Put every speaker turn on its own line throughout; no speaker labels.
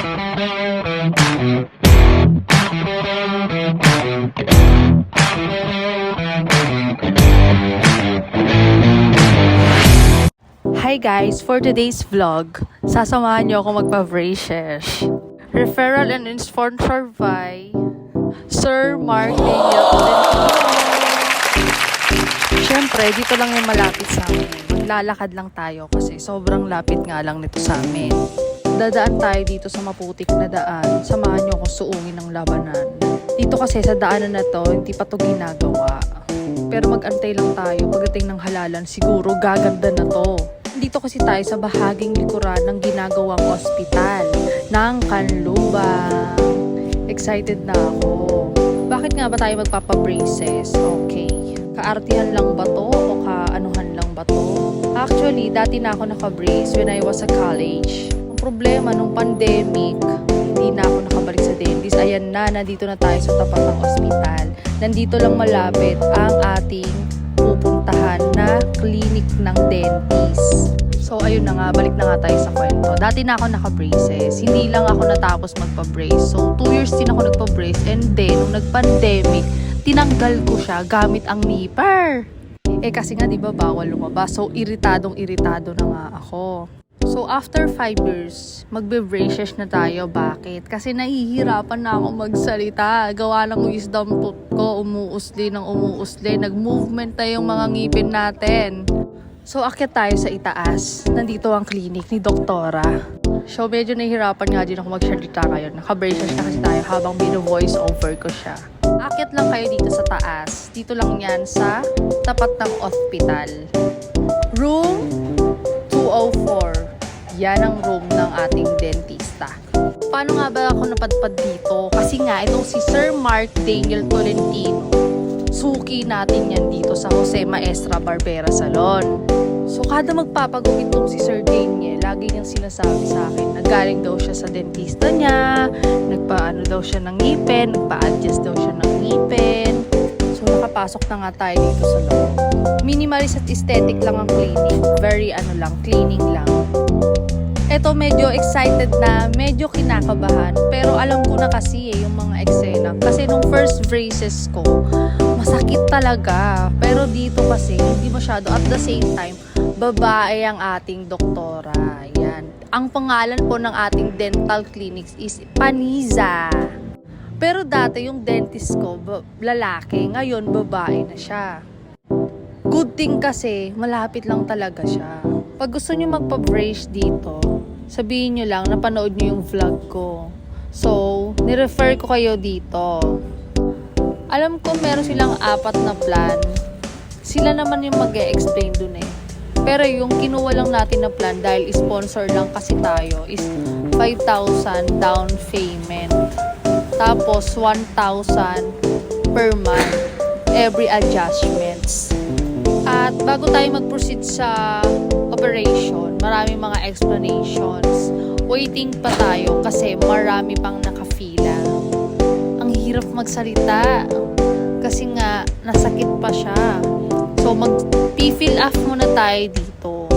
Hi guys! For today's vlog, sasamahan niyo ako magpa-braces. Referral and sponsored by Sir Mark Daniel Tolentino. Siyempre, dito lang yung malapit sa amin. Maglalakad lang tayo kasi sobrang lapit nga lang nito sa amin. Dadaan tayo dito sa maputik na daan. Samahan niyo akong suungin ng labanan. Dito kasi sa daanan na to, hindi pa to ginagawa. Pero mag-antay lang tayo. Pagdating ng halalan, siguro gaganda na to. Dito kasi tayo sa bahaging likuran ng ginagawang ospital ng Canlubang. Excited na ako. Bakit nga ba tayo magpapabraces? Okay. Kaartihan lang ba to o kaanuhan lang ba to? Actually, dati na ako nakabrace when I was sa college. Ang problema nung pandemic, hindi na ako nakabalik sa dentist. Ayan na, nandito na tayo sa tapat ng ospital. Nandito lang malapit ang ating pupuntahan na clinic ng dentist. So, ayun na nga, balik na nga tayo sa kwento. Dati na ako naka-braces. Hindi lang ako natapos magpa-brace. So, 2 years din ako nagpa-brace. And then, nung nag-pandemic, tinanggal ko siya gamit ang nipper. Kasi nga, di ba, bawal lumabas. So, iritado na nga ako. So, after 5 years, magbe-braces na tayo. Bakit? Kasi nahihirapan na ako magsalita. Gawa ng wisdom tooth ko, umuusli. Nag-movement na yung mga ngipin natin. So, akyat tayo sa itaas. Nandito ang clinic ni Doktora. So, medyo nahihirapan nga din ako magsalita ngayon. Naka-braces na kasi tayo habang bino-voice over ko siya. Akyat lang kayo dito sa taas. Dito lang yan sa tapat ng hospital. Room 204. Yan ang room ng ating dentista. Paano nga ba ako napadpad dito? Kasi nga, itong si Sir Mark Daniel Tolentino, suki natin yan dito sa Jose Maestra Barbera Salon. So, kada magpapagupit tong si Sir Daniel, lagi niyang sinasabi sa akin na galing daw siya sa dentista niya, nagpaano daw siya ng ngipin, nagpa-adjust daw siya ng ngipin. So, nakapasok na nga tayo dito sa loob. Minimalist at aesthetic lang ang clinic. Very cleaning lang. Eto, medyo excited na, medyo kinakabahan. Pero alam ko na kasi yung mga eksena. Kasi nung first braces ko, masakit talaga. Pero dito kasi, hindi masyado. At the same time, babae ang ating doktora. Yan. Ang pangalan po ng ating dental clinics is Paniza. Pero dati yung dentist ko, lalaki. Ngayon, babae na siya. Good thing kasi, malapit lang talaga siya. Pag gusto nyo magpa-brace dito, sabihin nyo lang, napanood nyo yung vlog ko. So, nirefer ko kayo dito. Alam ko meron silang 4 na plan. Sila naman yung mag-e-explain dun eh. Pero yung kinuha lang natin na plan dahil sponsor lang kasi tayo is 5,000 down payment. Tapos 1,000 per month every adjustments. At bago tayo mag-proceed sa operation, maraming mga explanations. Waiting pa tayo kasi marami pang nakafila. Ang hirap magsalita kasi nga nasakit pa siya. So mag-fill up muna tayo dito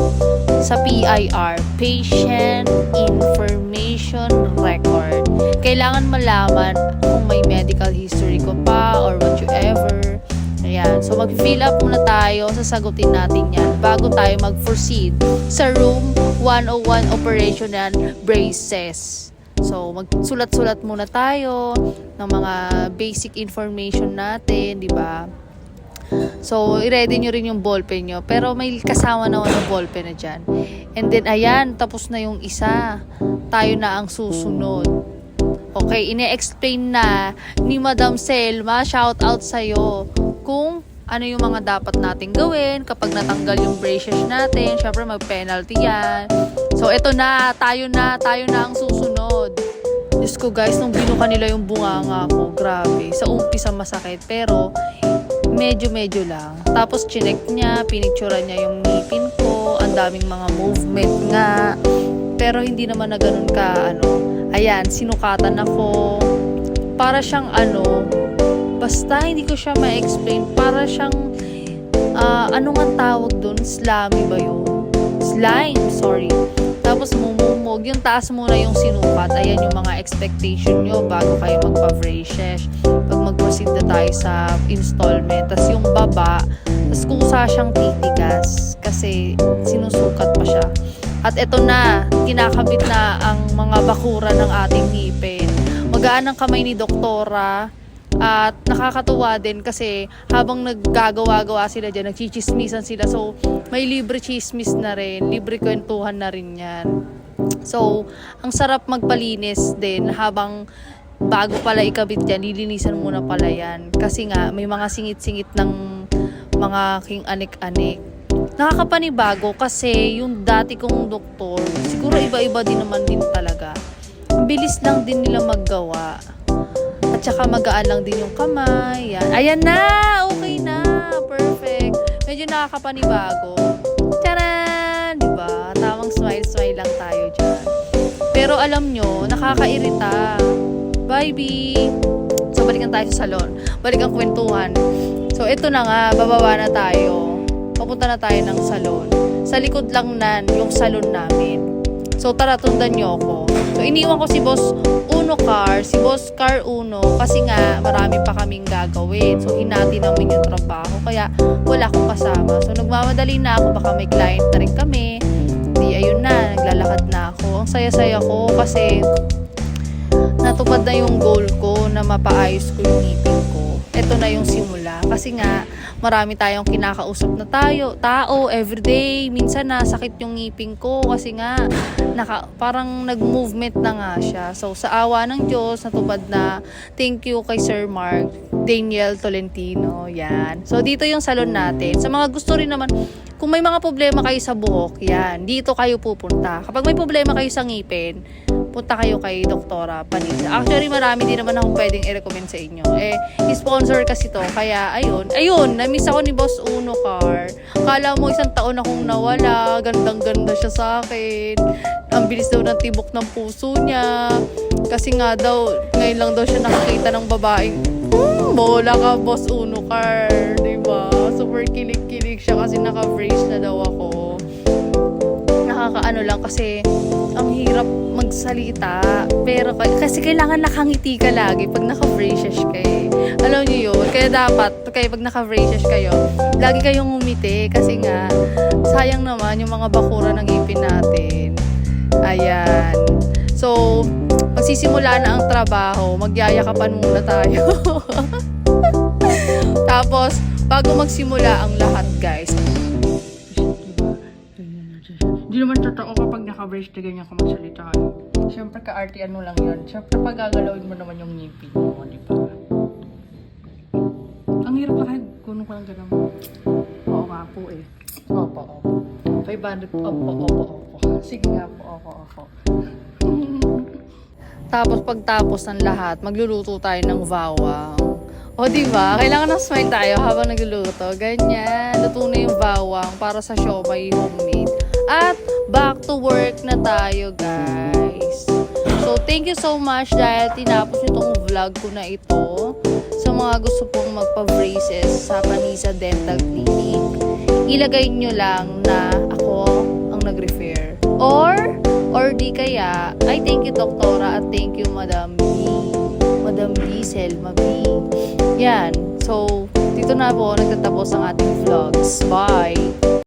sa PIR, Patient Information Record. Kailangan malaman kung may medical history ko pa or whatsoever. Ayan. So, mag-fill up muna tayo. Sasagutin natin yan bago tayo mag-proceed sa room 101 operation and braces. So, magsulat-sulat muna tayo ng mga basic information natin, di ba? So, i-ready nyo rin yung ballpen nyo. Pero may kasama naman ng ballpen na dyan. And then, ayan, tapos na yung isa. Tayo na ang susunod. Okay, ine-explain na ni Madam Selma, shout out sa'yo, kung ano yung mga dapat natin gawin kapag natanggal yung braces natin. Syempre, mag-penalty yan. So, eto na, tayo na ang susunod. Diyos ko guys, nung binuka nila yung bunganga ko, grabe. Sa umpisa masakit, pero medyo lang. Tapos, chinek niya, pinicturean niya yung ngipin ko, ang daming mga movement nga. Pero hindi naman na ganun ka, ayan, sinukatan ako. Para siyang basta hindi ko siya ma-explain. Para siyang, ano nga tawag dun? Slimy ba yun? Slime, sorry. Tapos mumumo huwag yung taas muna yung sinukat. Ayan yung mga expectation nyo bago kayo magpa-braces. Pag mag-proceed na tayo sa installment. Tapos yung baba, tapos kusa siyang titigas kasi sinusukat pa siya. At eto na, kinakabit na ang mga bakura ng ating ngipin. Magaan ang kamay ni doktora. At nakakatuwa din kasi habang naggagawa-gawa sila dyan, nagchichismisan sila. So, may libre chismis na rin, libre kwentuhan na rin yan. So, ang sarap magpalinis din habang bago pala ikabit yan, lilinisan muna pala yan. Kasi nga, may mga singit-singit ng mga king anik-anik. Nakakapanibago kasi yung dati kong doktor, siguro iba-iba din naman din talaga. Ang bilis lang din nila maggawa. At saka magaan lang din yung kamay. Yan. Ayan na! Okay na! Perfect. Medyo nakakapanibago. Tcharan! Diba? Tamang smile-smile lang tayo dyan. Pero alam nyo, nakakairita. Bye, B! So, balikan tayo sa salon. Balikan kwentuhan. So, ito na nga. Bababa na tayo. Papunta na tayo ng salon. Sa likod lang nan yung salon namin. So, tara, tundan nyo ako. So, iniwan ko si Boss Uno Car, si Boss Car Uno, kasi nga marami pa kaming gagawin. So, hinati namin yung trabaho. Kaya, wala akong kasama. So, nagmamadali na ako. Baka may client na rin kami. Di, ayun na. Naglalakad na ako. Ang saya-saya ko kasi natupad na yung goal ko na mapaayos ko yung ngipin ko. Ito na yung simula. Kasi nga, marami tayong kinakausap na tao everyday. Minsan nasakit yung ngipin ko kasi nga parang nag-movement na nga siya. So sa awa ng Diyos, natupad na. Thank you kay Sir Mark Daniel Tolentino. Yan. So dito yung salon natin. Sa mga gusto rin naman, kung may mga problema kayo sa buhok, yan, dito kayo pupunta. Kapag may problema kayo sa ngipin, punta kayo kay Doktora Panisa. Actually, marami din naman akong pwedeng i-recommend sa inyo. I-sponsor kasi to. Kaya, ayun, na-miss ako ni Boss Uno Car. Kala mo 1 taon akong nawala. Gandang-ganda siya sa akin. Ang bilis daw ng tibok ng puso niya. Kasi nga daw, ngayon lang daw siya nakakita ng babaeng, bola ka, Boss Uno Car. Diba? Super kilig-kilig siya kasi naka-brace na daw ako. Nakakaano lang kasi ang hirap magsalita, pero kasi kailangan nakangiti ka lagi pag naka-braces ka eh. Alam niyo yun, kaya dapat pag naka-braces kayo, lagi kayong umiti kasi nga sayang naman yung mga bakura ng ngipin natin. Ayan. So, magsisimula na ang trabaho, magyayakapan muna tayo. Tapos, bago magsimula ang lahat, guys, hindi naman totoo kapag naka-brace na ganyan ka magsalita. Siyempre ka-artian mo lang yun. Siyempre pagagalawin mo naman yung ngipin mo, di ba? Ang hirap na kahit kuno ko lang ganun. Oo nga po eh. Opo. 500. Opo. Sige nga po. Opo. Tapos pagtapos ng lahat, magluluto tayo ng bawang. O diba? Kailangan ng smile tayo habang nagluluto. Ganyan. Luto na yung bawang para sa siomai homemade. At back to work na tayo, guys. So, thank you so much dahil tinapos itong vlog ko na ito. Sa mga gusto pong magpa-braces sa Panisa Dental Clinic, ilagay nyo lang na ako ang nag-refer. Or di kaya, ay thank you Doktora at thank you Madam B. Madam B, Selma B. Yan. So, dito na po nagtatapos ang ating vlogs. Bye!